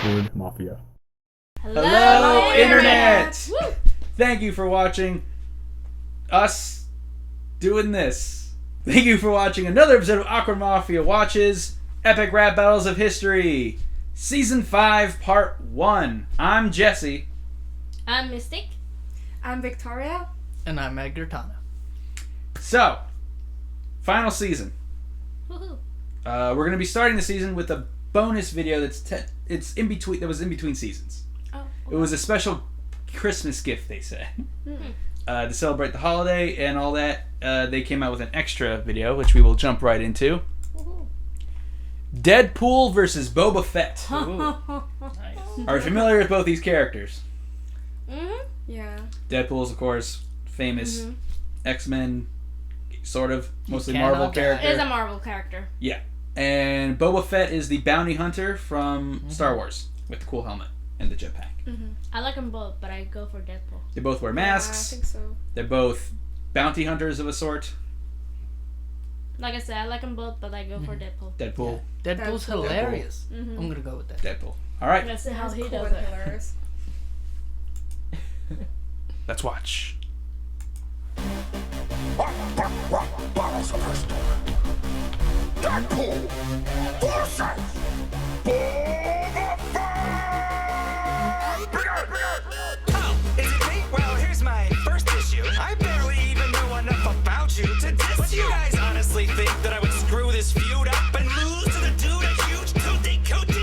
Word Mafia. Hello, Internet! Woo! Thank you for watching us doing this. Thank you for watching another episode of Awkward Mafia Watches Epic Rap Battles of History, Season 5, Part 1. I'm Jesse. I'm Mystic. I'm Victoria. And I'm egr.tana. So, final season. Woohoo. We're going to be starting the season with a bonus video it's in between. That was in between seasons. Oh. It was a special Christmas gift, they said. Mm-hmm. To celebrate the holiday and all that, they came out with an extra video, which we will jump right into. Woohoo. Deadpool versus Boba Fett. Nice. Are you familiar with both these characters? Mm-hmm. Yeah. Deadpool's, of course, famous Mm-hmm. X-Men, sort of, mostly cannot Marvel die. character. It is a Marvel character. Yeah. And Boba Fett is the bounty hunter from Mm-hmm. Star Wars with the cool helmet and the jetpack. Mm-hmm. I like them both, but I go for Deadpool. They both wear Yeah, I masks. think so. They're both bounty hunters of a sort. Like I said, I like them both, but I go for Deadpool. Deadpool. Deadpool's Deadpool. hilarious. Mm-hmm. I'm gonna go with that. Deadpool. All right. Let's see how That's he cool does and it. hilarious. Let's watch. Bottles of her store. Deadpool versus Boba Fett! Oh, is it me? Well, here's my first issue. I barely even know enough about you to diss you. Guys honestly think that I would screw this feud up and lose to the dude a huge cootie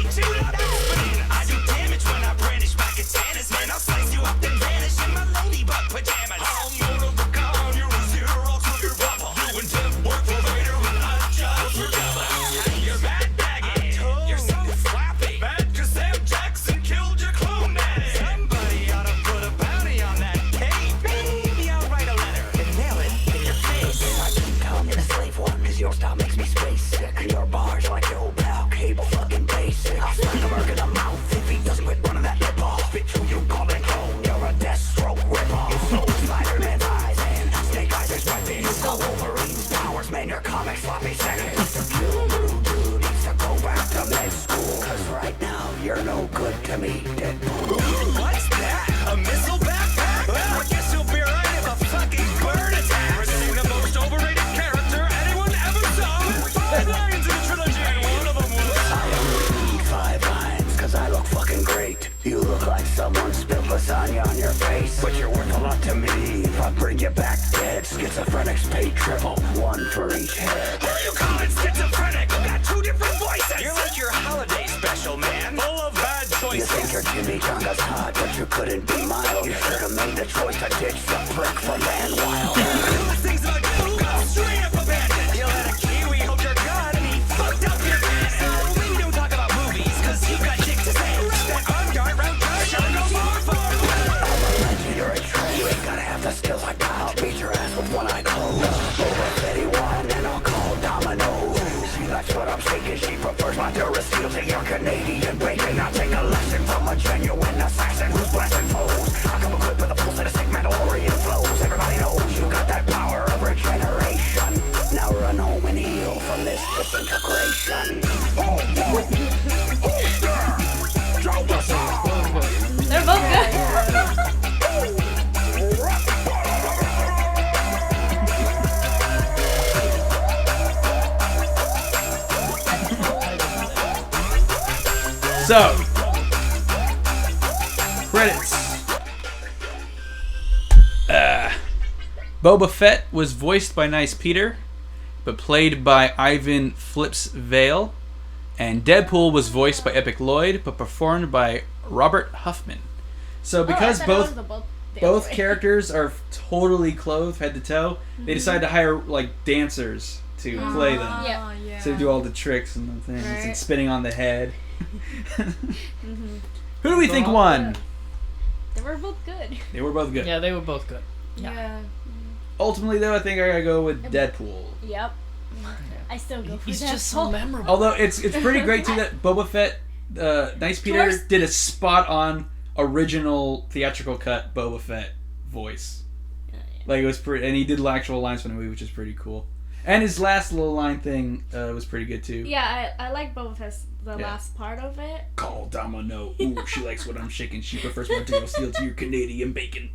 chewed up? I do damage when I brandish my katanas. Man, I'll slice you up and vanish in my ladybug pajamas. I'm one of a kind, you're a zero to your bubble. You and Tim work for Vader and I just for Jabba. You're mad bagging, you're so flappy. Mad 'cause Sam Jackson killed your clone daddy. Somebody ought to put a bounty on that cake. Maybe I'll write a letter and nail it in your face. I keep calling you the slave one, 'cause your style makes me space sick. And your bars like your old pal, cable fucking basic. I'll smack a mark in the mouth if he doesn't quit running that lip off. Bitch, who you calling home? You're a Deathstroke ripoff. You stole Spider-Man's eyes and Snake Eyes is right there. You stole Wolverine's powers, man, your comic sloppy seconds. Mr. Kill Blue Dude needs to go back to med school. 'Cause right now, you're no good to me, Deadpool. What's that? A missile backpack? Well, I guess you'll be right if a fucking bird attacks. Presenting the most overrated character anyone ever saw. 5 lines in the trilogy, and one of them was... I only need 5 lines, 'cause I look fucking great. You look like someone spilled lasagna on your face. But you're worth a lot to me. If I bring you back dead, schizophrenics pay triple, 1 for each head. Who are you calling schizophrenic? You got 2 different voices. You're like your holiday special, man. Full of bad You choices. think your Jimmy Jonga's hot, but you couldn't be mild. You should have made the choice to ditch the prick for Van Wild. Coolest things about you, I'm straight up a bandit. You let a Kiwi hold your gun and he fucked up your bandit. We don't talk about movies, 'cause you got dick to say. That on-guard round guard shall go far. You're a traitor, you ain't gotta have the skills I got. I'll beat your ass with one eye closed. Over Fetty one, and I'll call dominoes. See, that's what I'm saying. She prefers my Duracell to your Canadian bacon. I'll take a lesson from a genuine assassin who's blasting foes. I come equipped with a full set of sick Mandalorian flows. Everybody knows you got that power of regeneration. Now run home and heal from this disintegration. They're both good. So, credits. Boba Fett was voiced by Nice Peter, but played by Ivan Flips Vale. And Deadpool was voiced by Epic Lloyd, but performed by Robert Huffman. So because both characters are totally clothed head to toe, they decided to hire like dancers to play them. Yeah. Yeah. So they do all the tricks and the things and Right. spinning on the head. Who do we think won? They were both good. They were both good. Yeah, they were both good. Yeah. Ultimately, though, I think I gotta go with Deadpool. Yep. I still go for He's Deadpool. just so memorable. Although it's pretty great too that Boba Fett, Nice Peter Yours- did a spot on original theatrical cut Boba Fett voice. Like it was pretty, and he did actual lines from the movie, which is pretty cool. And his last little line thing was pretty good too. Yeah, I like Boba Fett's the Yeah. last part of it. Call Domino. Ooh, she likes what I'm shaking. She prefers material steel to your Canadian bacon.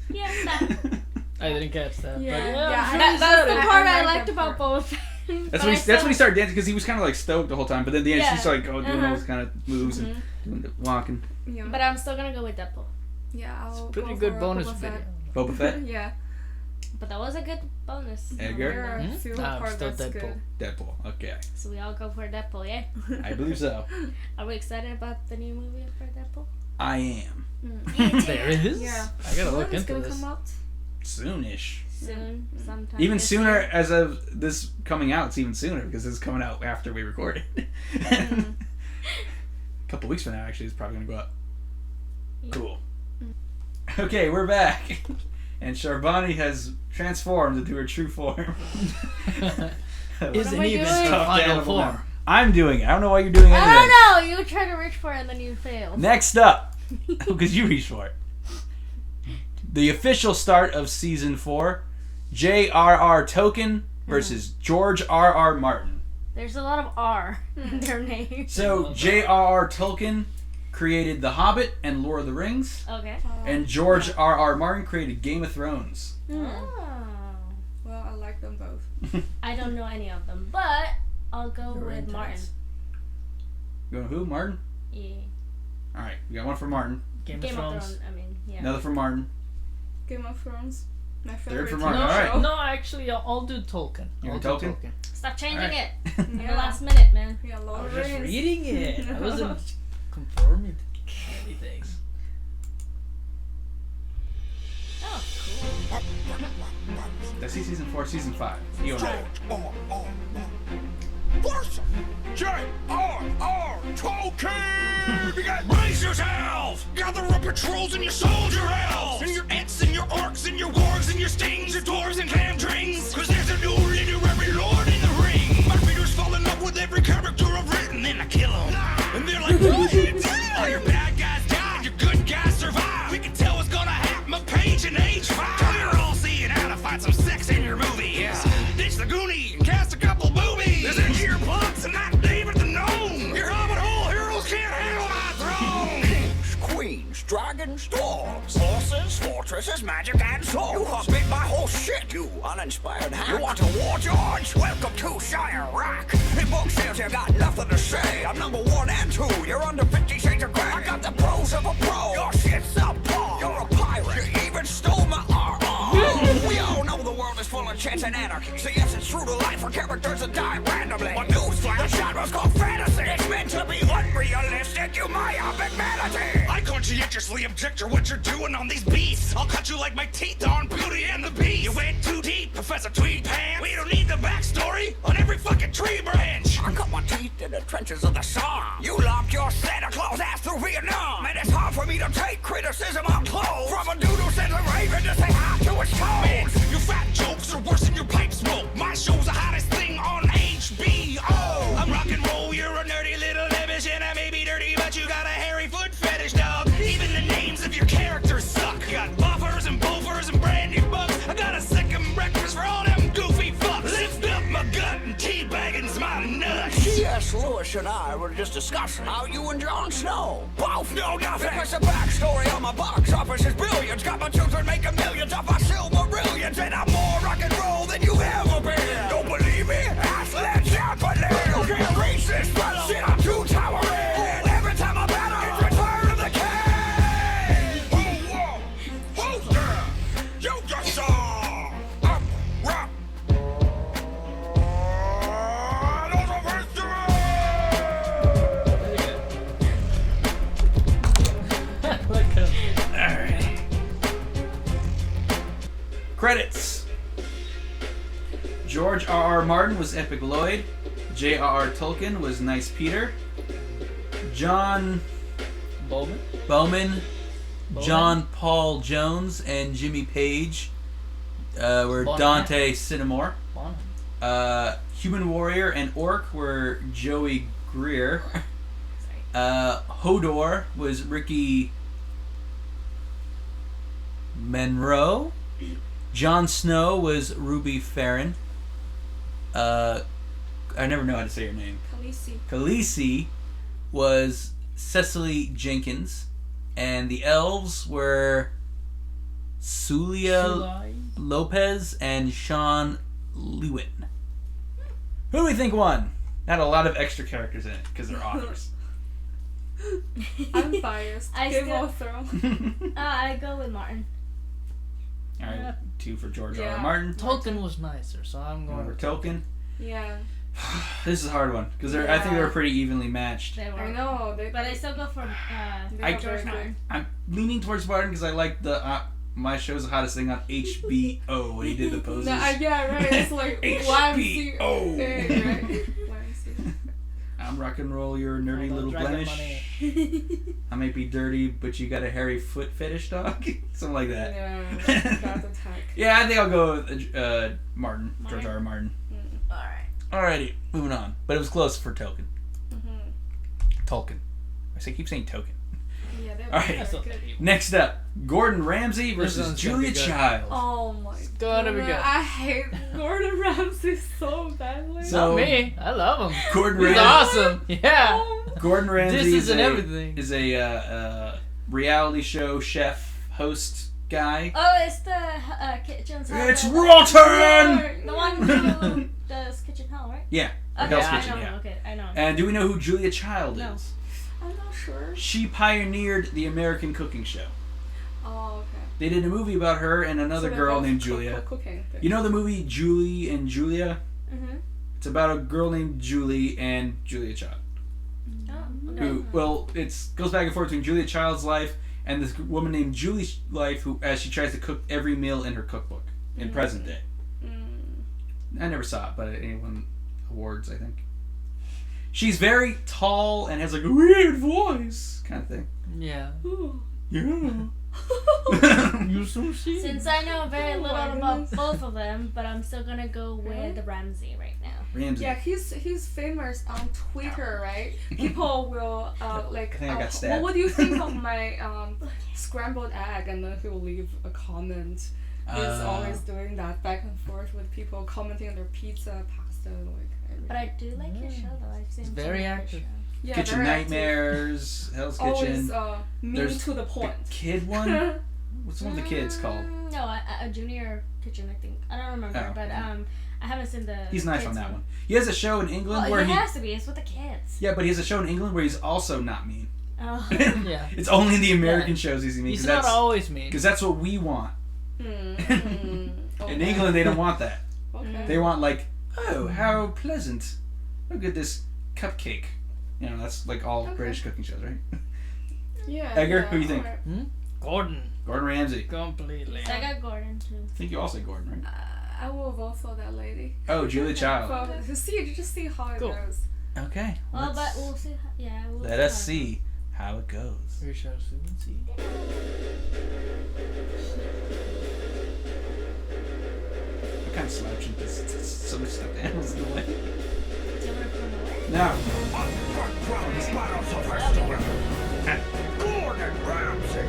Yeah, that, I didn't catch that. Yeah. But Yeah, I'm sure that's you said the it. part I like liked that about part. Boba Fett. That's when he started dancing because he was kind of like stoked the whole time. But then at the end, Yeah. she's like doing all those kind of moves and doing the walking. Yeah. But I'm still gonna go with Deadpool. Yeah, I'll Pretty go good for bonus Boba video. Fett. Boba Fett, Yeah. But that was a good bonus. Edgar? There are a few Nah, I'm parts still that's Deadpool. good. Deadpool. Okay, So we all go for Deadpool, yeah? I believe so. Are we excited about the new movie for Deadpool? I am There it is. Yeah. I gotta When look is into gonna this. come out? soonish. Soon, sometime. Even this sooner, year. as of this coming out, it's even sooner because it's coming out after we record it. A couple weeks from now, actually, it's probably gonna go up. Cool. Okay, we're back, and Sharbani has transformed into her true form. Isn't am I even doing? the Stuffed final animal form. now. I'm doing it. I don't know why you're doing anything. I don't know. You try to reach for it and then you fail. Next up, because you reached for it. The official start of season 4, J.r.r. Tolkien versus George R.R. Martin. There's a lot of R in their names. So J.r.r. Tolkien created The Hobbit and Lord of the Rings, Okay. and George R.R. Martin created Game of Thrones. Oh. Well, I like them both. I don't know any of them, but I'll go You're with intense. Martin. You going who? Martin? Yeah. All right, we got one for Martin, Game of Game of Thrones. Thrones. I mean, yeah. another for Martin. Game of Thrones. My Third favorite for TV Martin. No, Alright. show. no, actually, I'll do Tolkien. You're I'll in do Tolkien? Stop changing Alright. it in the Yeah. last minute, man. Yeah, I Lord was of just Rings. reading it. I wasn't conforming to anything. Oh, cool. That's season 4, season 5. You know. J.R.R. Tolkien! You got brace yourself! Gather up your trolls and your soldier elves! And your ents and your orcs and your wargs and your stings, your dwarves and camdrings! Cause there's a new literary lord in the ring! My readers fall in love with every character I've written, then I kill them! And they're like, all your bad guys die, your good guys survive! We can tell what's gonna happen a page in age 5! You're all seeing how to find some sex in your movies! Ditch the Goonie and cast a couple boobies! There's a year plots and not David the Gnome! Your Hobbit hole heroes can't handle my throne! Kings, queens, dragons, dwarves, horses, fortresses, magic, and swords. You have been my whole shit, you uninspired hack. You want a war, George? Welcome to j.r.r. In book sales, you got nothing to say. I'm number 1 and 2. You're under 50 shades of gray. I got the pros of a pro. Your shit's subpar. You're a pirate. You even stole my R.R. We all know the world is full of chance and anarchy. So yes, it's true to life for characters that die randomly. But newsflash, the genre's called fantasy. It's meant to be unrealistic, you myopic vanity. I conscientiously object to what you're doing on these beasts. I'll cut you like my teeth on Beauty and the Beast. You went too deep, Professor Tweed Pants. We don't need the backstory on every fucking tree branch. I cut my teeth in the trenches of the Somme. You locked your Santa Claus ass through Vietnam. And it's hard for me to take criticism on clothes. From a dude who sends a raven to say hi to his Man, toes. your fat jokes are worse than your pipe smoke. My show's the hottest thing on HBO. I'm rock and roll, you're a nerdy little nebbish, and I may be dirty, but you got a hairy foot fetish, dog. Even the names of your characters suck. You got buffers and buffers and brandy bucks. I got a second breakfast for all them goofy fucks. Lift up my gut and teabagging's my nuts. C.S. Lewis and I were just discussing how you and Jon Snow both know nothing. Because the backstory on my box office is billions. Got my children making millions off my Silmarillions. And I'm more rock and roll than you ever been. Don't believe me? Ask Led Zeppelin. You can't reach this fellow. Shit, I'm too towering. Every time I battle, it's Return of the King. Whoa, whoa, who's there? You just saw up, rock. Those are first Like a, Alright. Credits. George R.R. Martin was Epic Lloyd. J.R.R. Tolkien was Nice Peter. John Bowman. Bowman, John Paul Jones, and Jimmy Page were Bonham. Dante Cinnamore. Bonham. Human Warrior and Orc were Joey Greer. Hodor was Ricky Monroe. Jon Snow was Ruby Farron. I never know how to say her name. Khaleesi. Khaleesi was Cecily Jenkins, and the elves were Sulia Lopez and Sean Lewin. Who do we think won? Had a lot of extra characters in it because they're authors. I'm biased. Game of Thrones. I go with Martin. All right, 2 for George R. Yeah. R. Martin. Tolkien was nicer, so I'm going Over with Tolkien. Yeah. This is a hard one because I think they were pretty evenly matched. They were. I know. But I still go for George Martin. I'm leaning towards Martin because I like the my show's the hottest thing on HBO when he did the poses. Yeah, right. It's like YMC. HBO. Right? YMC. I'm rock and roll your nerdy little Dragon blemish. I might be dirty, but you got a hairy foot fetish, dog. Something like that. Yeah, that's attack. Yeah, I think I'll go with Martin. George R. R. Martin. Alright. Alrighty, moving on. But it was close for Tolkien. Mm-hmm. Tolkien. I keep saying Tolkien. Yeah, they're Alright. very good. Next up, Gordon Ramsay versus one's Julia gonna be good. Childs. Oh my gonna be god. good. I hate Gordon Ramsay so badly. So- Not me. I love him. Gordon He's Ramsay. awesome. Yeah. Oh, Gordon Ramsay This is isn't everything. Is a reality show chef host guy. Oh, it's the kitchen. It's rotten! The one who does Kitchen Hell, right? Yeah. Okay, Hell's I Kitchen, know yeah. him. Okay, I know him. And do we know who Julia Child No. is? I'm not sure. She pioneered the American cooking show. Oh, okay. They did a movie about her and another So girl that's named Julia. Cooking thing. You know the movie Julie and Julia? Mm-hmm. It's about a girl named Julie and Julia Child. Oh, okay. Who, well, it goes back and forth between Julia Child's life and this woman named Julie's life, who, as she tries to cook every meal in her cookbook in present day. I never saw it, but it won awards, I think. She's very tall and has like a weird voice, kind of thing. Yeah. Yeah. You so see. Since I know very Oh little my about goodness. both of them, but I'm still gonna go Really? with Ramsay right now. Ramsay. Yeah, he's famous on Twitter, right? People will like. I think I got stabbed. What do you think of my scrambled egg? And then he will leave a comment. He's always doing that back and forth with people commenting on their pizza, pasta, like everything. But I do like his show though. I've seen It's some very of his active. show. Yeah, Kitchen very active. Nightmares, Hell's Kitchen. Always mean There's to the The point. kid one? What's one of the kids called? No, a junior kitchen, I think. I don't remember, Oh. but I haven't seen the. He's nice kids on that one. He has a show in England Well, where he he... has to be. It's with the kids. Yeah, but he has a show in England where he's also not mean. Oh. Yeah. It's only in the American Yeah. shows he's mean. He's 'cause not that's, always mean. Because that's what we want. Okay. In England, they don't want that. Okay. They want like, oh, how pleasant. Look at this cupcake. You know, that's like all Okay. British cooking shows, right? Yeah. Edgar, yeah, who do you think? alright. Gordon. Gordon Ramsay. Completely. I got Gordon too. I think you all said Gordon, right? I will vote for that lady. Oh, Julia Child. For, to see, just see how it Cool. goes. Okay. Well, but let's- we'll see. Yeah. We'll let us see how it goes. We shall soon see. I'm kind of slouching because so much stuff animals in the way. Do you want to put him away? No. Gordon Ramsay.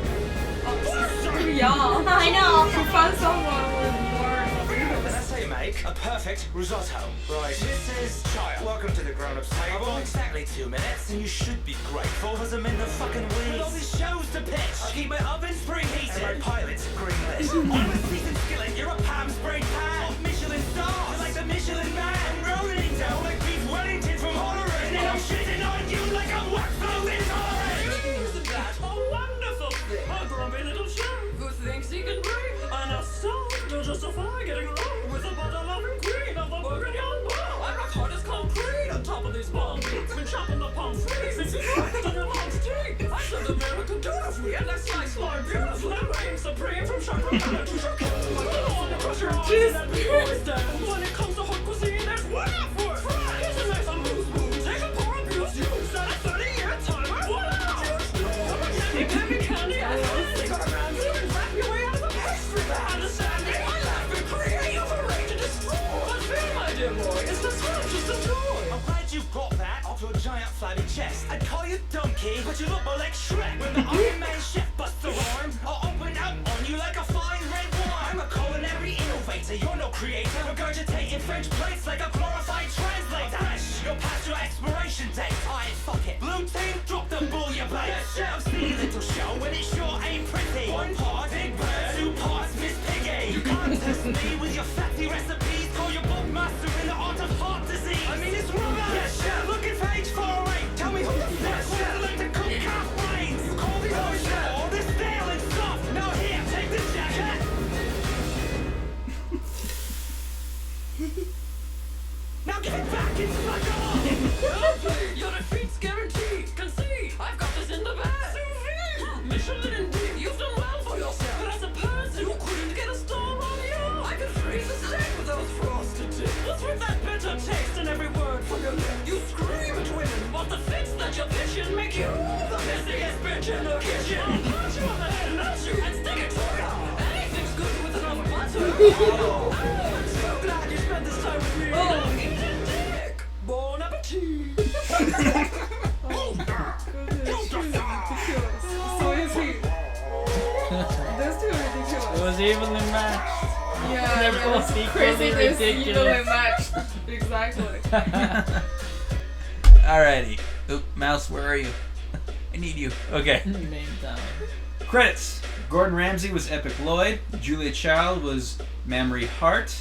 Too young. I know. To find someone with more. What did I say, make a perfect risotto? Right. Mrs. Child, welcome to the grown-ups table. I've got exactly 2 minutes, and you should be grateful because I'm in the fucking weeds. With all these shows to pitch, I keep my ovens preheated, and my pilots greenlit. I'm a seasoned skillet, you're a Pam sprayed pan. Michelin stars, you're like the Michelin man. I'm rolling down like beef Wellington from Holleran, and then I'm shitting on you like a wax flow in Holleran. Isn't that a wonderful thing? A grumpy little chef who thinks he can bring enough salt to justify getting along with a butter-loving queen of the Burgundian ball. I rock hard as concrete on top of these bomb beats. Been chopping the palm trees and cracked on your mom's teeth. I said American dutifully and I slice more beautifully. I reign supreme from Sacramento to Chicago. I don't want to crush your arms and that big boy's dead. When it comes to hot cuisine, there's one out for it. Here's a nice on booze booze. Take a pour abuse you. Set a 30-year timer. What up? I'm a candy, candy, I think. Got a man, you can wrap your way out of the pastry. Understanding, I laugh and create, overrate and destroy. But fear, my dear boy, is the scratch, is the joy. I'm glad you've got that off your giant flabby chest. I'd call you donkey, but you look more like Shrek. When the Iron Man chef busts a rhyme, I'll open out on you like a fine red wine. I'm a culinary innovator, you're no creator. Regurgitating French plates like a glorified me with your fatty recipes. Call your book master in the art of heart disease. I mean, it's romance. Yes, chef. Look at page 408. Tell me who the fuck wants to cook calf brains. You call these all chef. All this stale and soft. Now here, take this jacket. Now give it back, it's fuck off. Your defeat's guaranteed. Concede. I've got this in the bag. Michelin indeed. You've done well for yourself. But as a person, you couldn't get a star on you. I can freeze a steak with those frosted tips. What's with that bitter taste in every word from your lips? You scream at women, but the fits that you're pitching make you the messiest bitch in the kitchen. I'll punch you on the head, nudge you, and stick it to you. Anything's good with enough butter. Oh, I'm so glad you spent this time with me. Oh, eat a dick. Bon appetit. So easy. Those two are ridiculous. It was evenly matched. Yeah, They're yeah, both it's equally crazy. This ridiculous. evenly matched. Exactly. Alrighty. Oop, Mouse, where are you? I need you. Okay. Name down. Credits. Gordon Ramsay was Epic Lloyd. Julia Child was Mamrie Hart.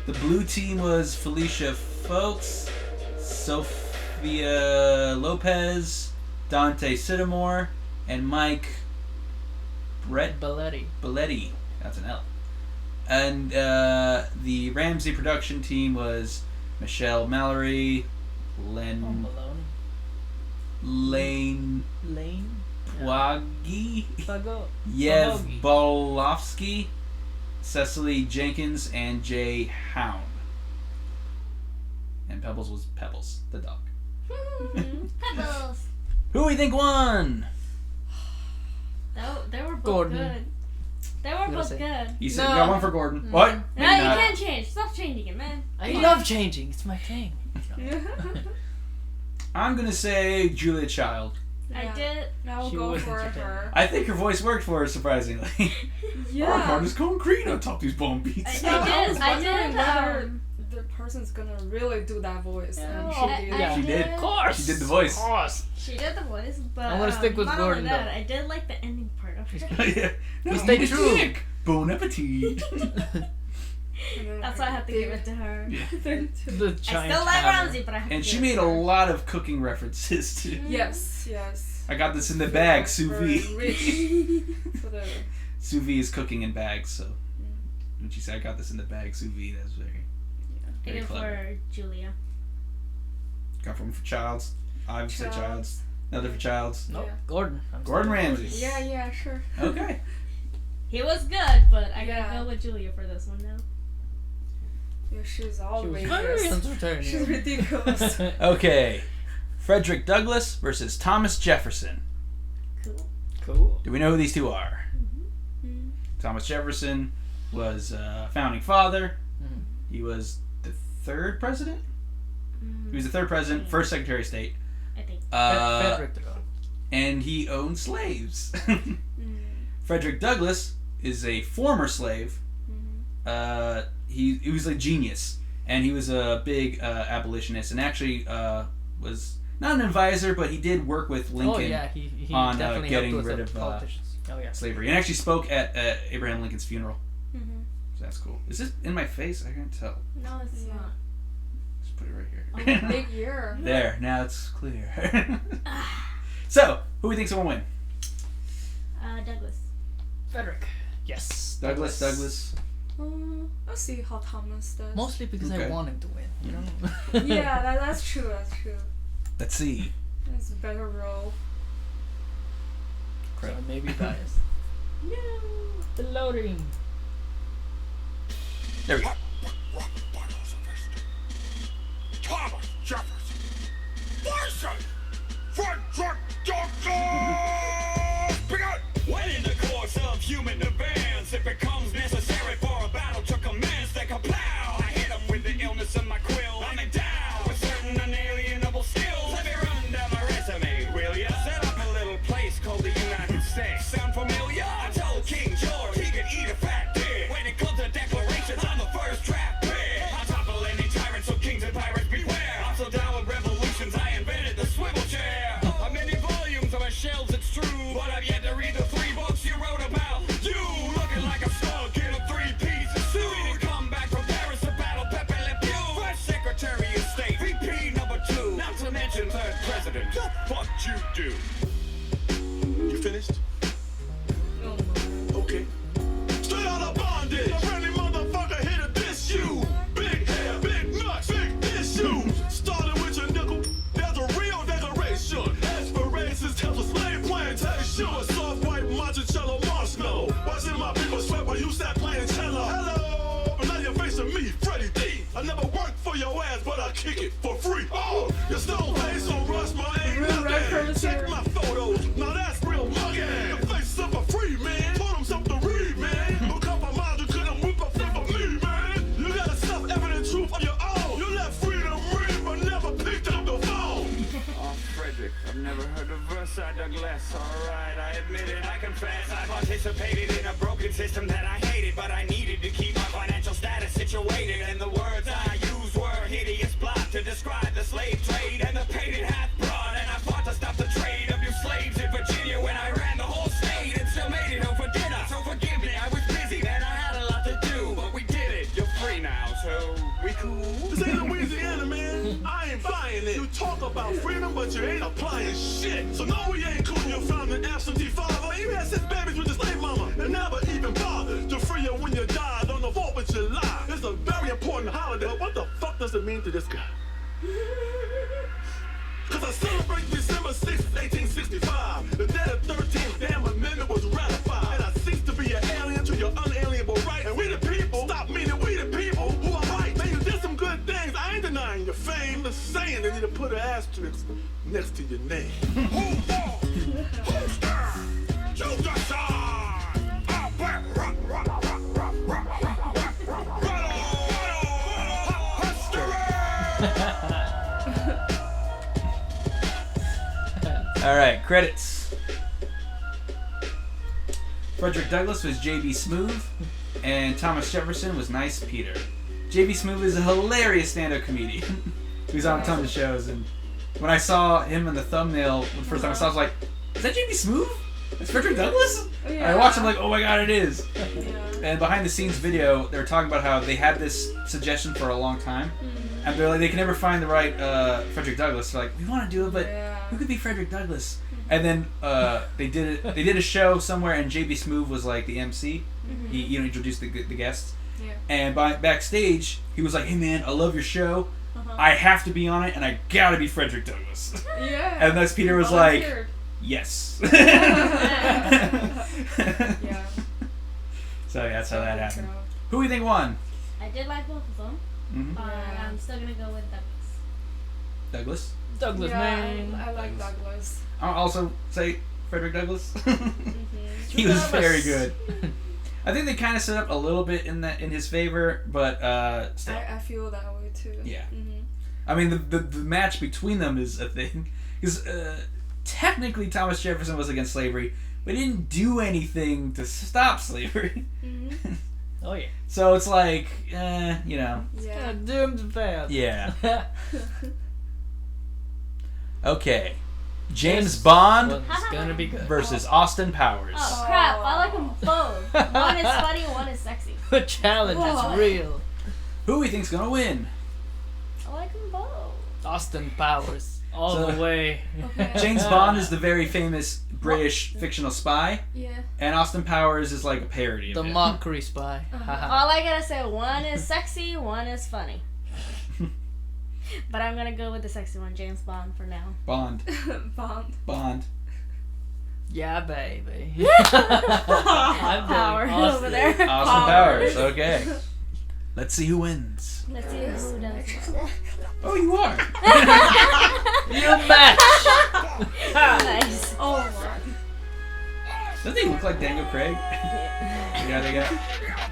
The blue team was Felicia Folks, Sophia Lopez, Dante Sidamore, and Mike Balletti. Belletti. That's an L. And the Ramsay production team was Michelle Mallory, Maloney. Lane Lane. Pwagi, Fago. Yev Pavogi. Bolovsky, Cecily Jenkins, and Jay Hound. And Pebbles was Pebbles, the dog. Pebbles. Who do we think won? They were both Gordon. good. They were gonna both say. good. You said No. you got one for Gordon. What? No, Maybe you not. can't change. Stop changing it, man. I love changing. It's my thing. I'm gonna say Julia Child. I Yeah. did. Now She we'll go was for entertaining. her. I think her voice worked for her, surprisingly. Yeah. Our heart is concrete on top these bone beats. I I did. was I wondering did. whether the person's gonna really do that voice, and she Yeah. did. Yeah. She did. Of course. She did the voice. Of course. She did the voice, but I'm gonna stick with not Gordon, only that, though. I did like the ending part of it. Yeah. You stayed Miss true. Dick. Bon appetit. And then That's why I have to give it to her. Yeah. The I giant still like hammer. Ramsay, but I have And to she give it made to a her. lot of cooking references too. Yes, yes. I got this in the bag, sous Very vide. rich for the. Sous vide is cooking in bags, so when she said I got this in the bag, sous vide, that's very, I very give clever. for Julia. Got from for Childs. I've said Childs. Childs. Another for Childs. Nope. Yeah. Gordon. I'm Gordon sorry. Ramsay. Yeah, yeah, sure. Okay. He was good, but I Yeah. gotta go with Julia for this one now. Yeah, she's She was always. very entertaining. She's ridiculous. Okay. Frederick Douglass versus Thomas Jefferson. Cool. Cool. Do we know who these two are? Mm-hmm. Thomas Jefferson was a founding father. Mhm. He was the third president. Mm, He was the third president, first Secretary of State. I think. Frederick Douglass. And he owned slaves. Mm. Frederick Douglass is a former slave. He was a genius, and he was a big abolitionist, and actually was not an advisor, but he did work with Lincoln Oh yeah, he on definitely getting helped with rid the of politicians. Oh yeah. slavery, and actually spoke at Abraham Lincoln's funeral. Mm-hmm. So that's cool. Is this in my face? I can't tell. No, it's Yeah. not. Just put it right Oh, here. big year. There. Now it's clear. So, who do we think's gonna win? Douglas. Frederick. Yes. Douglas. Let's see how Thomas does. Mostly because Okay. I want him to win. You know. Yeah, that's true. That's true. Let's see. It's a better role. So maybe biased. No. The loading. There we go. Thomas Jefferson versus Frederick Douglass! Begin! When in the course of human advance, it becomes necessary for a battle to commence. They can plow. I hit 'em with the illness of my quill. I'm endowed with certain unalienable skills. Let me run down my resume, will ya? Set up a little place called the United States. Sound familiar? I told King George he could eat a fat dick. When it comes to declarations, I'm the first finished? Oh my. Okay. Straight out of bondage. A friendly motherfucker here to diss you. Big hair, big nuts, big issues. Starting with your nickel, there's a real decoration. Aspirations tells a slave plantation. A soft white monticello marshmallow. Watching my people sweat while you sat playing cello. Hello, but now you're facing me, Freddie D. I never worked for your ass, but I kick it for free. Oh, your stone face on rush, my ain't nothing. Check my photos, now that's real mugging. The face of a free man, told him something to read, man. No compromise, you couldn't whip up for me, man. You got a self-evident truth of your own. You let freedom ring, but never picked up the phone. Oh, Frederick, I've never heard of Versailles Douglass. Alright, I admit it, I confess. I participated in a broken system that I hated, but I needed to keep my financial status situated. And the words I used were hideous blot to describe the slave trade and the pain it hath brought. And I fought to stop the trade of you slaves in Virginia when I ran the whole state and still made it home for dinner. So forgive me, I was busy then, I had a lot to do, but we did it. You're free now, so we cool. This ain't Louisiana, man. I ain't buying it. You talk about freedom, but you ain't applying shit. So no, we ain't cool. You found an absentee father. You had 6 babies with your slave mama and never even bothered to free you when you died on the 4th of July. It's a very important holiday. But what the fuck does it mean to this guy? Cause I celebrate December 6, 1865. The day the 13th damn amendment was ratified. And I cease to be an alien to your unalienable right. And we the people, stop meaning we the people who are right. Man, you did some good things. I ain't denying your fame. I'm just saying they need to put an asterisk next to your name. Who fought? Who stirred? You decide. I'll back rock, rock, rock, rock, rock, rock, rock, rock. All right, credits. Frederick Douglass was J.B. Smoove, and Thomas Jefferson was Nice Peter. J.B. Smoove is a hilarious stand-up comedian. He's on a ton of shows, and when I saw him in the thumbnail the first time I saw it, I was like, is that J.B. Smoove? It's Frederick Douglass? Yeah. And I watched him like, oh my god, it is. Yeah. And behind the scenes video, they were talking about how they had this suggestion for a long time. And they're like, they can never find the right Frederick Douglass. They're like, we want to do it, but who could be Frederick Douglass? And then they did it. They did a show somewhere, and J.B. Smoove was like the MC. He introduced the guests. Yeah. And backstage, he was like, hey man, I love your show. I have to be on it, and I gotta be Frederick Douglass. Yeah. And Nice Peter was like, Volunteered. yes. Yeah. So yeah, that's how that happened. So, Who do you think won? I did like both of them, Mm-hmm. but Yeah. I'm still gonna go with Douglas. Douglas. Douglas, yeah, man. I like Douglas. I'll also say Frederick Douglass. Mm-hmm. He was very Douglas. good. I think they kind of set up a little bit in his favor, but still. I feel that way too. Yeah. Mm-hmm. I mean, the match between them is a thing. Because technically Thomas Jefferson was against slavery, but he didn't do anything to stop slavery. Mm-hmm. Oh yeah. So it's like, you know. Yeah. Doomed to fail. Yeah. Okay. James Bond It's gonna be good. versus Austin Powers. Oh crap! I like them both. One is funny, one is sexy. The challenge Whoa. is real. Who do you think's gonna win? I like them both. Austin Powers. All So- the way. Okay. James Bond is the very famous British fictional spy, Yeah. and Austin Powers is like a parody of The it. mockery spy. Haha. All I gotta say, one is sexy, one is funny. But I'm gonna go with the sexy one, James Bond, for now. Bond. Bond. Yeah, baby. I'm Power going over there. Austin Powers. Okay. Let's see who wins. Let's see who does what. Oh, you are. You match. Nice. Oh my. Doesn't he look like Daniel Craig? Yeah, they got.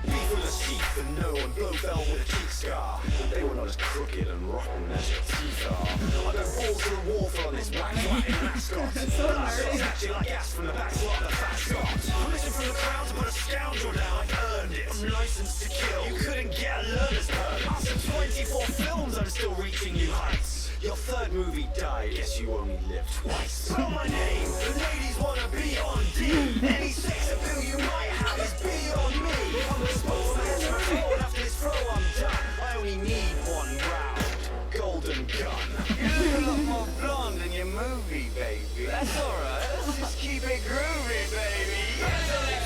Beef with a sheep and no one both fell with a cheek scar. They were not as crooked and rotten as your teeth are. I go balls to the wall for this whack fighting mascot. Shots at you like gas from the back slot of the fat Scot. I'm missing from the crowd to put a scoundrel down. I've earned it. I'm licensed to kill. You couldn't get a learner's permit. After 24 films, I'm still reaching new heights. Your third movie died. Guess you only lived twice. Spell my name. The ladies wanna be on D. Any sex appeal you might have is beyond me. I'm the sportsman's report. After this throw, I'm done. I only need one round. Golden gun. You look a lot more blonde in your movie, baby. That's alright. Let's just keep keep it groovy, baby.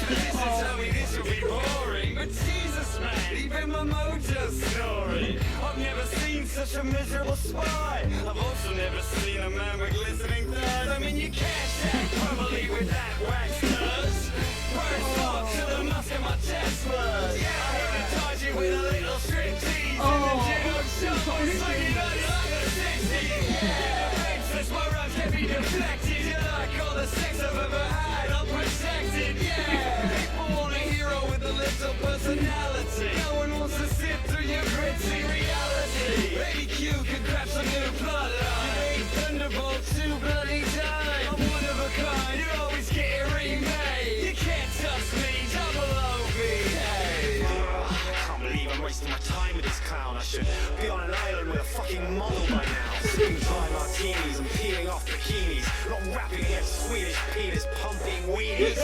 Listen, tell me this will be boring, but Jesus, man, even my motor's snoring. I've never seen such a miserable spy. I've also never seen a man with glistening thighs. I mean, you can't stand properly with that wax nose. First off to the musk of my Teslas. Yeah, I hypnotize you with a little strip tease. And the jig of show is fucking like a 60. That's my rhymes can be deflected. You like all the sex I've ever had, I'm protected. Yeah, people want a hero with a little personality. No one wants to sit through your gritty reality. Baby Q could grab some new plot line. You ain't Thunderbolt too bloody time. I'm one of a kind, you always get it remade. You can't touch me, double OB. Hey. I can't believe I'm wasting my time with this clown. I should be on an island with a fucking model by now. Sipping dry martinis and peeling off bikinis. Not rapping against Swedish penis pumping weenies.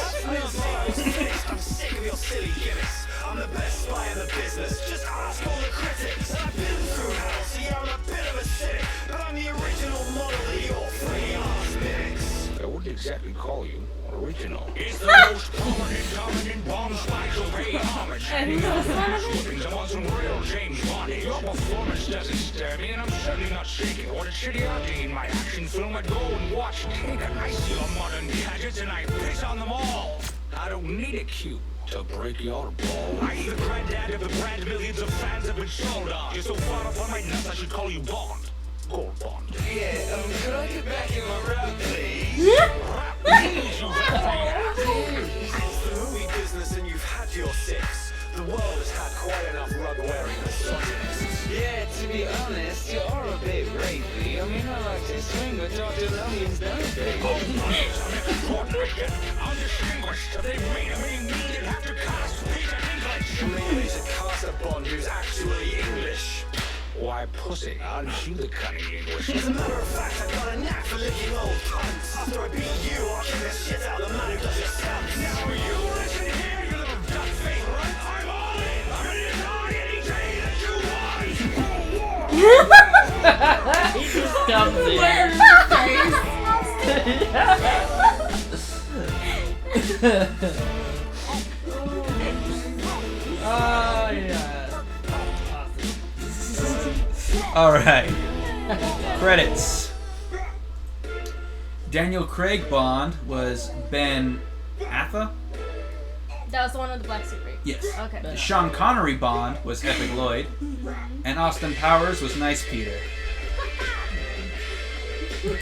I'm sick of your silly gimmicks. I'm the best spy in the business. Just ask all the critics. I've been through hell, so yeah, I'm a bit of a cynic. But I'm the original model of your free ass mimics. I wouldn't exactly call you original. It's the most prominent dominant bomb spikes will pay homage. I want some real James Bond. Your performance doesn't scare me, and I'm certainly not shaking. What a shitty outing in my action film. I'd go and watch Take and I see your modern gadgets, and I piss on them all. I don't need a cue to break your ball. I eat the granddad of the brand millions of fans have been sold on. You're so far up on my nuts, I should call you Bond. Gold Bond. Yeah, could I get back in my rap, please? Rap, please, you It's the movie business and you've had your six. The world has had quite enough rug-wearing misogynists. Yeah, to be honest, you are a bit rapey. I mean, I like to swing with Dr. Lillian's baby. Oh, I'm distinguished. They made me needed have to cast Peter English. Maybe they should cast a Bond who's actually English. Why, pussy, aren't you the cunning English? As a matter of fact, I've got a knack for licking old cunts. After I beat you, I'll kick the shit out of the man who does your stunts. Now you listen here, you little duck face runt. I'm all in. I'm gonna deny any day that you want. He just comes in. Oh, yeah. All right. Credits. Daniel Craig Bond was Ben Affleck. That was the one with the black suit, right? Yes. Okay. Sean Connery Bond was Epic Lloyd, and Austin Powers was Nice Peter. Oh,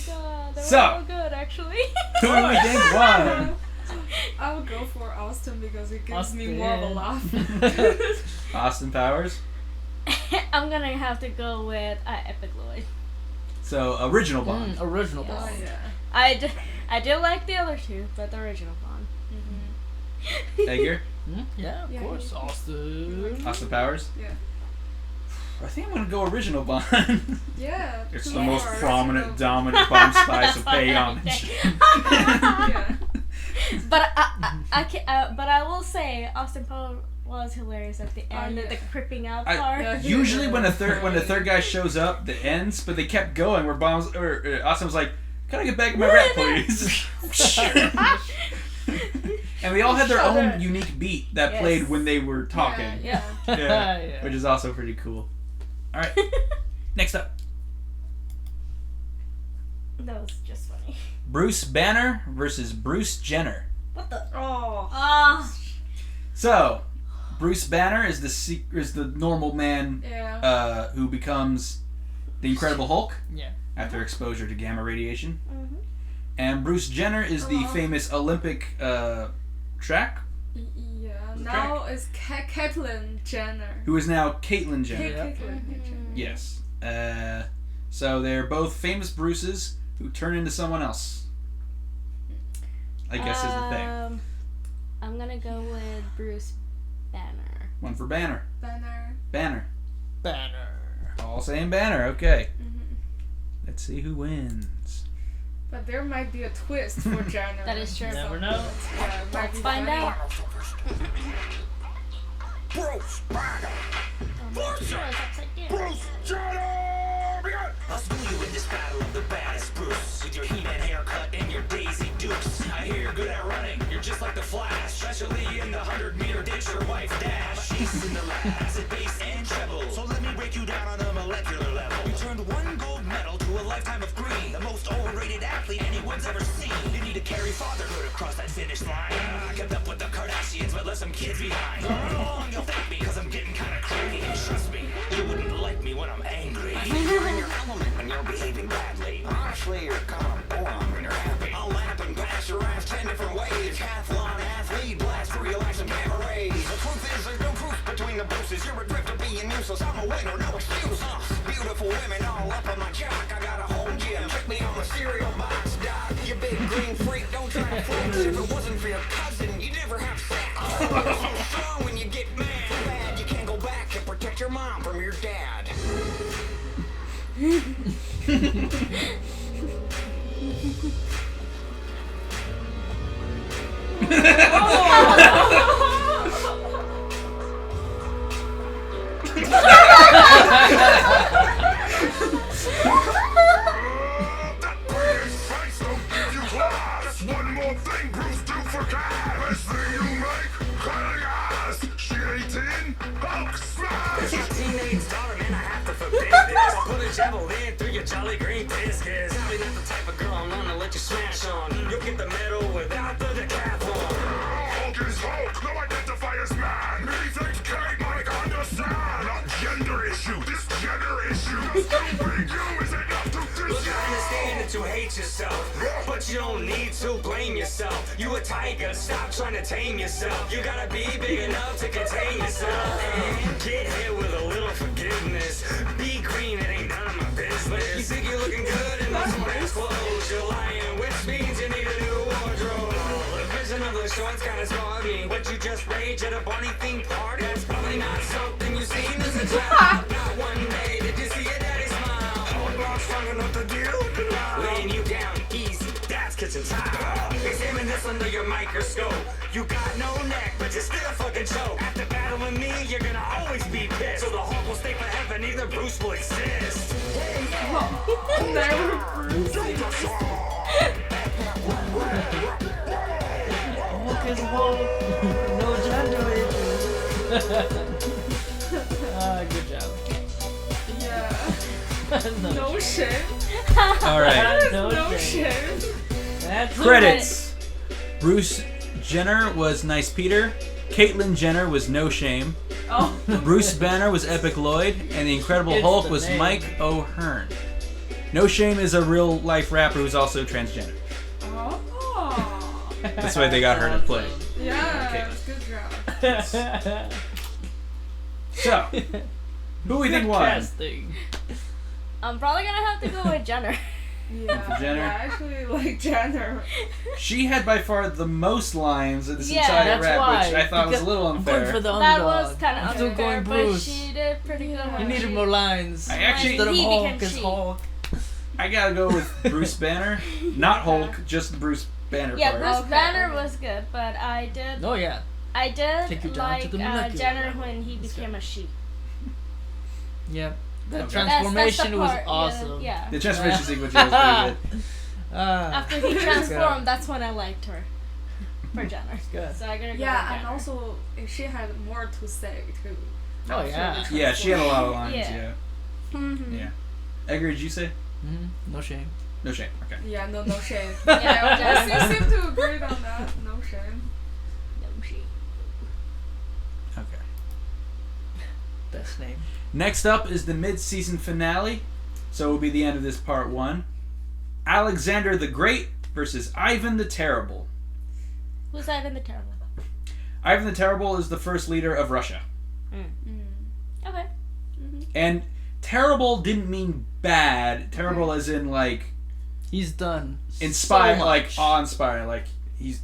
God, they So. were all good, actually. Who do we think won? I would go for Austin because it gives me Austin. more of a laugh. Austin Powers. I'm gonna have to go with Epic Lloyd. So original Bond. Original Oh Bond. yeah. I do like the other two, but the original Bond. Egr. Yeah, of Yeah, course. he- Austin. Austin Powers. Yeah. I think I'm gonna go original Bond. Yeah. It's two the most more, prominent, so- dominant Bond spy, so That's what pay I homage. Yeah. But I will say Austin Powers was hilarious at the end, yeah. the creeping out I- part. Yeah, he Usually was when the third funny. guy shows up, the ends, but they kept going. Where Bombs or Austin was like, "Can I get back in my rap, please?" And they all had their Shut own up. unique beat that Yes. played when they were talking. Yeah. Yeah, Yeah. which is also pretty cool. All right, next up, That was just funny. Bruce Banner versus Bruce Jenner. What the? Oh. Ah. So, Bruce Banner is the normal man Yeah. who becomes the Incredible Hulk Yeah. after exposure to gamma radiation. Mhm. And Bruce Jenner is the famous Olympic track, Yeah. Now it's Caitlyn Jenner. who is now Caitlyn Jenner. Caitlyn Jenner. Yes. So they're both famous Bruces who turn into someone else. I guess is the thing. I'm gonna go with Bruce Banner. One for Banner. Banner. Banner. Banner. All saying Banner. Okay. Mhm. Let's see who wins. But there might be a twist for Jenner. That is true. Never know. Yeah, it might Let's be find funny. out. Bruce Banner. I'll school you in this battle of the baddest Bruce. With your He-Man haircut dukes. I hear you're good at running, you're just like the Flash. Especially in the 100-meter ditch, your wife dash. She's in the lab, acid, bass, and treble. So let me break you down on a molecular level. You turned one gold medal to a lifetime of green. The most overrated athlete anyone's ever seen. You need to carry fatherhood across that finish line. I kept up with the Kardashians, but left some kids behind. You'll thank me, cause I'm getting kinda cranky. And trust me, you wouldn't like me when I'm angry. You're in your element when you're behaving badly. Honestly, you're kinda boring when you're happy. I'll lap and pass your ass 10 different ways. Decathlon athlete, blast for your life and cabarets. The truth is, there's no proof between the bruises. You're a drifter being useless. I'm a winner, no excuse. Beautiful women all up on my jock. I got a home gym. Check me on the cereal box, doc. You big green freak, don't try to flex. If it wasn't for your cousin, you'd never have sex. You're so strong when you get mad. Too bad you can't go back and protect your mom from your dad. One more thing, Bruce, do forget. Best thing you make, cutting ass. She 18, Hulk smash. It's my teenage daughter, man, I have to forbid this. I'll put a javelin through your jolly green biscuits. Probably not the type of girl I'm gonna let you smash on. You'll get the medal without the decathlon. Hulk is Hulk, no identifiers, man. Me thinks Kate might understand. Not gender issue, this gender issue. Stupid you is enough to Look, I understand that you hate yourself, but you don't need to blame yourself. You a tiger, stop trying to tame yourself. You gotta be big enough to contain yourself. And get hit with a little forgiveness. Be green, it ain't none of my business. You think you're looking good in those nice clothes. You're lying, which means you need a new wardrobe. The vision of the shorts kinda scarred me. But you just rage at a bunny themed party. That's probably not something you've seen as a child. Not one day did you see your daddy smile. Not strong enough to deal with the lie. Laying you down easy, that's kitchen tile. Examine this under your microscope. You got no neck, but you still fucking choke. After battling me, you're gonna always be pissed. So the Hulk will stay forever, neither Bruce will exist. Never Bruce. Hulk is Hulk. No gender issues. Good job. Yeah. No shame. All right. No shame. That's Credits. Bruce Jenner was Nice Peter. Caitlyn Jenner was No Shame. Oh. Bruce Banner was Epic Lloyd. And the Incredible It's Hulk the was name. Mike O'Hearn. No Shame is a real life rapper who's also transgender. Oh. That's why they got her to play. Yeah. Good job. So, who we think won? Casting. I'm probably gonna have to go with Jenner. Yeah. Jenner? Yeah, I actually like Jenner. She had by far the most lines in this Yeah, entire That's rap, why. which I thought was a little I'm going unfair. for the That underdog. was kind I'm of still unfair, going but Bruce. she did pretty good. You when needed she- more lines. I actually- Instead of He Hulk, became it's she. Hulk. I gotta go with Bruce Banner. Not Hulk, just Bruce Banner Yeah, part. Bruce Okay. Banner was good, but I did Oh yeah. Take Take you down like to the molecular Jenner level. when he became a she. Yeah. The Okay. transformation the was part, awesome. Yeah. The transformation sequence was pretty good. After he transformed, that's when I liked her. For Jenner. Good. So I gotta go Yeah, with and Jenner. also she had more to say too. Oh, After yeah. the Yeah, she had a lot of lines, Yeah. yeah. Mhm. Yeah. Edgar, did you say? No shame. No shame, okay. Yeah, no shame. Yeah, Yeah, Jenner. we seem to agree on that. No shame. No, she. Okay. Best name. Next up is the mid-season finale, so it will be the end of this part 1. Alexander the Great versus Ivan the Terrible. Who's Ivan the Terrible? Ivan the Terrible is the first leader of Russia. Okay. And terrible didn't mean bad. Terrible as in, like, He's done. inspire, so like, much. awe-inspiring. Like, he's,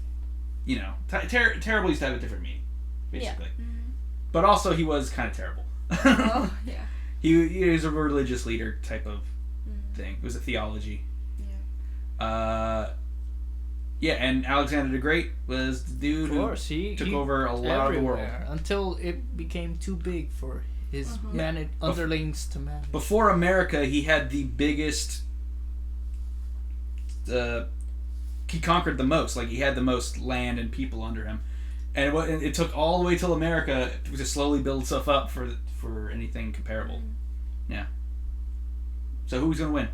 you know, terrible used to have a different meaning, basically. But also, he was kind of terrible. Oh, yeah. He was a religious leader type of thing. It was a theology. Yeah, and Alexander the Great was the dude Of course, who he took over a lot of the world. everywhere until it became too big for his underlings to manage. Before America, he had the biggest he conquered the most. Like, he had the most land and people under him. And it took all the way till America to slowly build stuff up for anything comparable. Yeah. So who's going to win?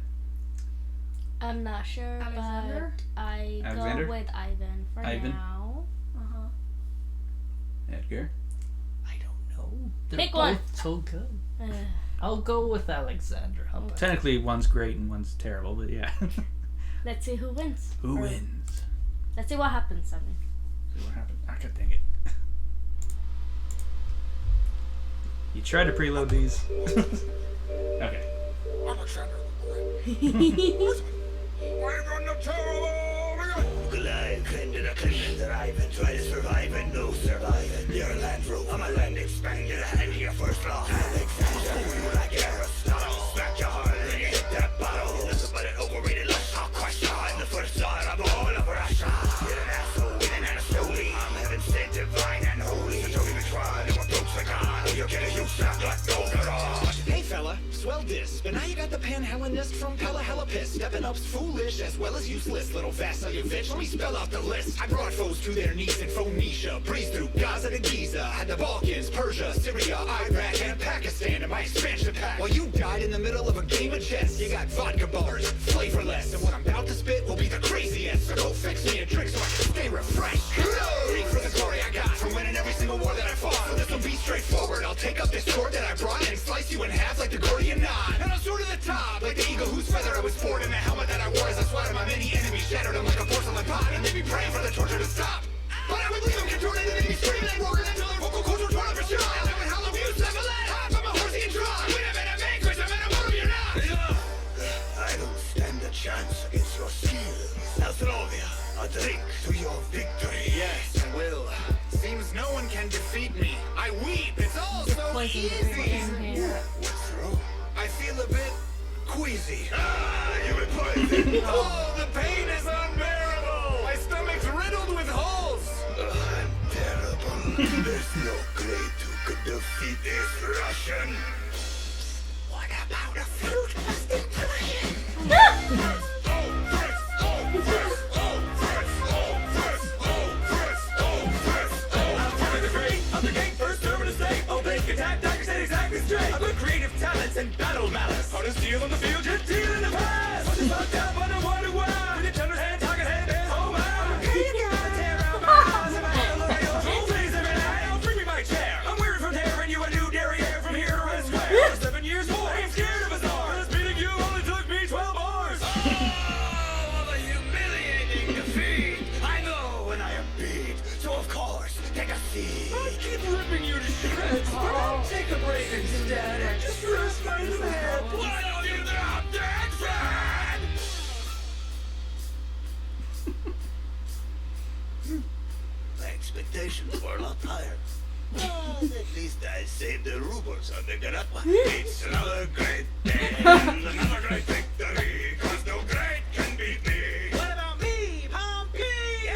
I'm not sure, Alexander? but I Alexander? go with Ivan for Ivan? now. Edgar? I don't know. They're Pick both one. so good. Ugh. I'll go with Alexander. How about Technically, one's great and one's terrible, but yeah. Let's see who wins. Who Or- wins? Let's see what happens, I mean. See what happened. Ah, God dang it. You tried to preload these. Okay. Alexander the Great. I'm the terrible. Alive, came to the clean that I've been trying to survive and no surviving. Your land rule, I'm a land expanded ahead of your first law. Alexander, you like Aristotle. Smack your heart and then you hit that bottle. Listen, but it overrated like I'll crush you. I'm the first son of all of Russia. You're an asshole with an Anastoli. I'm heaven sent, divine and holy. So don't even try, no approach like God. Or you'll get a huge shot like Goldenrod. Hey fella, swell dis, but now you got the panhellenist from Pella Hella Piss. Stepping up's foolish as well as useless. Little Vasilevich, let me spell out the list. I brought foes to their knees in Phoenicia, breezed through Gaza to Giza, had the Balkans, Persia, Syria, Iraq, and Pakistan in my expansion pack. While you died in the middle of a game of chess, you got vodka bars, flavorless, and what I'm about to spit will be the craziest. So go fix me a drink so I can stay refreshed. Drink for the glory I got from winning every single war that I fought. So this will be straightforward. I'll take up this sword that I brought and slice you in half like the Gordian knot. And I'll soar to the top like the eagle whose feather I was born in. The helmet that I wore as I swatted my many enemies, shattered them like a porcelain pot, and they'd be praying for the torture to stop. But I would leave them contorted and they'd be screaming and roaring until their vocal cords were torn up for shot. And I would howl abuse them and let hop on my horsey and draw. When I'm in a vanquish, I'm in a motor, you're not. I don't stand a chance against your skill. Althrovia, a drink to your victory. Yes, I will. Seems no one can defeat me. I weep, it's all so Poison easy. in here. What's wrong? I feel a bit queasy. You were poisoned. Oh, the pain is unbearable. My stomach's riddled with holes. I'm terrible. There's no great who could defeat this Russian. What about a fruit busting potion? I've got creative talents and battle malice. Hard as steel on the field, just deal in the past. Punches fucked up on a wonder why. With your tender hand, target hand, and oh my. You gotta tear out my eyes and my hand on your whole face every night. Oh, bring me my chair. I'm weary from tearing you a new derriere from here to Red Square. For 7 years more, I ain't scared of a czar. This beating you only took me 12 hours. Oh, what a humiliating defeat. I know when I am beat, so of course, take a seat. I keep ripping you to shreds, but I'll take a break instead and just rest my head. Why don't you drop that friend? My expectations were a lot higher. But at least I saved the rubles on the Garapa. It's another great day, another great victory, 'cause no great can beat me. What about me, Pompey?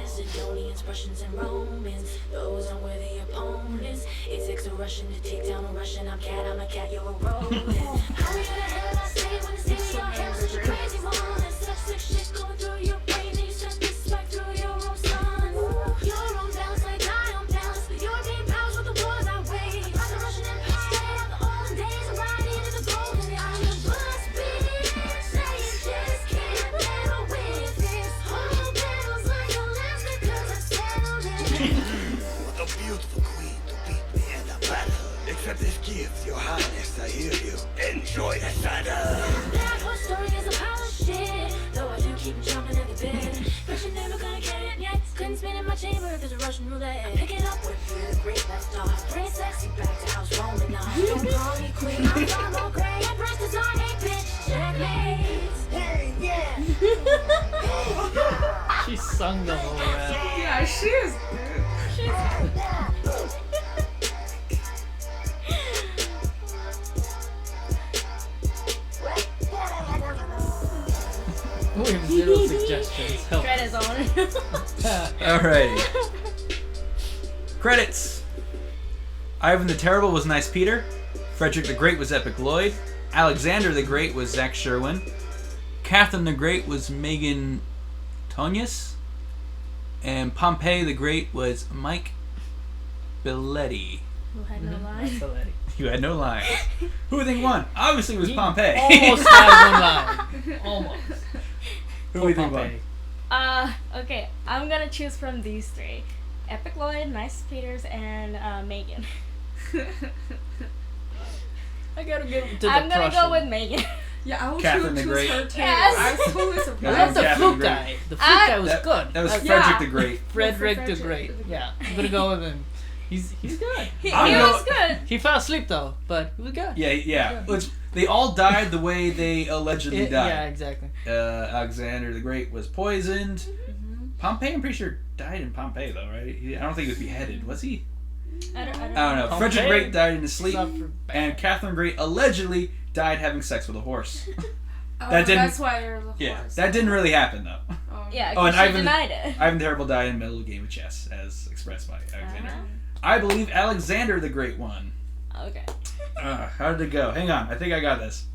Sidonians, Russians, and Romans, those unworthy opponents. It takes a Russian to take down a Russian. I'm a cat, you're a rodent. How are you the hell I say when it's in your head? Such a crazy one. There's such sick shit going through your brain. And you send this back through your own son. You're on balance like I on balance. The European powers with the wars I wage. I'm the Russian Empire straight out the olden days. I'm riding into the golden age. I'm the bus bitch. Say you just can't battle with this. Whole battles like Alaska 'cause I've settled it. What a beautiful queen to beat me in a battle. Accept this gift, your highness, I hear you. Enjoy the saddle. That whole story is a pile of shit. Though I do keep jumping at the bit. But you're never gonna get it yet. Couldn't spin in my chamber if there's a Russian roulette. Pick it up with you, the great left off. Bring sexy back to house Roman now. Don't call me queen, I'm far more great. Empress design, hey bitch, checkmate. Hey, yeah. She sung the whole rap. Yeah, she is good. We have 0 suggestions. Help. Credits on. Alrighty. Credits. Ivan the Terrible was Nice Peter. Frederick the Great was Epic Lloyd. Alexander the Great was Zach Sherwin. Catherine the Great was Megan Tonius. And Pompey the Great was Mike Belletti. Who had no line. You had no line. Who would you think won? Obviously it was Pompey. Almost had one line. Almost. Who would you think won? Okay, I'm gonna choose from these three. Epic Lloyd, Nice Peters, and Megan. I gotta get to the I'm gonna Prussian. go with Megan. Yeah, I will Catherine the choose Great. her too. Yes. I was totally I surprised. love the Catherine flute the Great. guy. The flute guy was good. That was I- Frederick the Great. Frederick the Frederick Great. the Great. Yeah, I'm gonna go with him. He's good. He I'm gonna- was good. He fell asleep though, but he was good. Yeah. Which, they all died the way they allegedly died. Yeah, exactly. Alexander the Great was poisoned. Pompey, I'm pretty sure, died in Pompeii, though, right? I don't think he was beheaded. Was he? I don't I don't know. Pompey Frederick the Great died in his sleep. Suffered bad. And Catherine the Great allegedly died having sex with a horse. Oh, That didn't- That's why there's a horse. Yeah, that didn't really happen, though. Yeah, Oh, and 'cause she Ivan- denied it. Ivan the Terrible died in the middle of a game of chess, as expressed by Alexander. Uh-huh. I believe Alexander the Great won. Okay. How did it go? Hang on, I think I got this.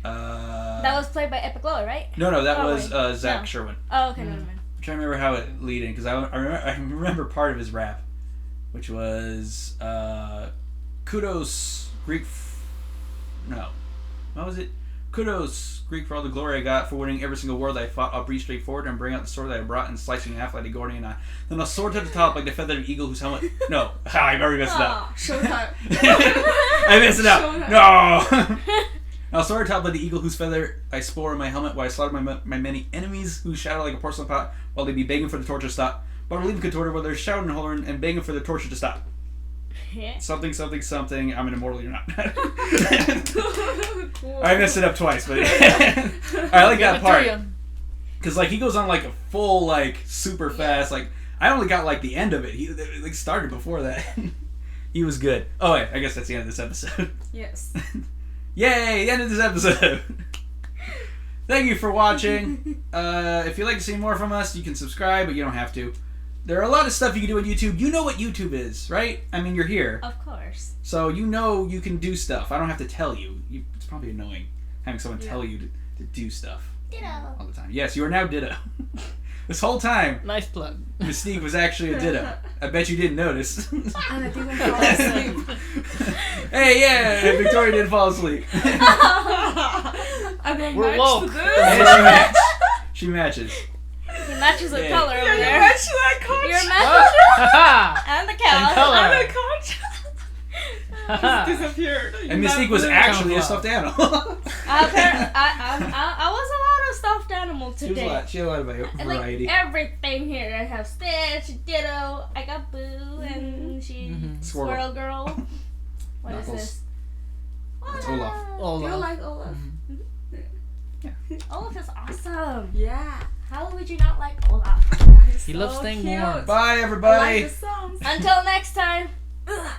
That was played by Epic Lloyd, right? No, that Oh, was wait. Zach No. Sherwin. Oh, okay, never mind. I'm trying to remember how it lead in, because I remember part of his rap, which was kudos Greek. No, what was it? Kudos Greek for all the glory I got for winning every single war that I fought. I'll breathe straight forward and bring out the sword that I brought and slice it in half like the Gordian knot. Then I'll soar to the top like the feathered eagle whose helmet. No, I already messed it up. Showtime. I messed it up. Showtime. No. I'll soar atop like the eagle whose feather I spore in my helmet while I slaughter my many enemies who shatter like a porcelain pot while they be begging for the torture to stop. But I'll leave them contorted while they're shouting and hollering and begging for the torture to stop. Yeah. Something, something, something. I'm an immortal, you're not. Cool. I messed it up twice, but I like that part. Victoria. Because, like, he goes on, like, a full, like, super fast, like, I only got, like, the end of it. He, like, started before that. He was good. Oh, wait, I guess that's the end of this episode. Yes. Yay, the end of this episode. Thank you for watching. If you'd like to see more from us, you can subscribe, but you don't have to. There are a lot of stuff you can do on YouTube. You know what YouTube is, right? I mean, you're here. Of course. So you know you can do stuff. I don't have to tell you. It's probably annoying having someone tell you to do stuff Ditto. all the time. Yes, you are now Ditto. This whole time, Nice plug. Mystique was actually a Ditto. I bet you didn't notice. And I didn't fall asleep. Hey, yeah, Victoria did fall asleep. And then We're matched woke. And she matches. He matches the Yeah. color over You there. matched that couch. You're matching Haha. and the Same couch. color. And the couch disappeared. And Mystique was actually a stuffed animal. I was a lot of stuffed animal today. She had a lot of And, variety. like everything here. I have Stitch, Ditto, I got Boo, and she Squirrel Girl. What is Knuckles. this? That's Olaf. Do you Olaf. like Olaf? Olaf is awesome. Yeah. How would you not like Olaf? That is He so loves staying cute. warm. Bye, I everybody. like the songs. Until next time. Ugh.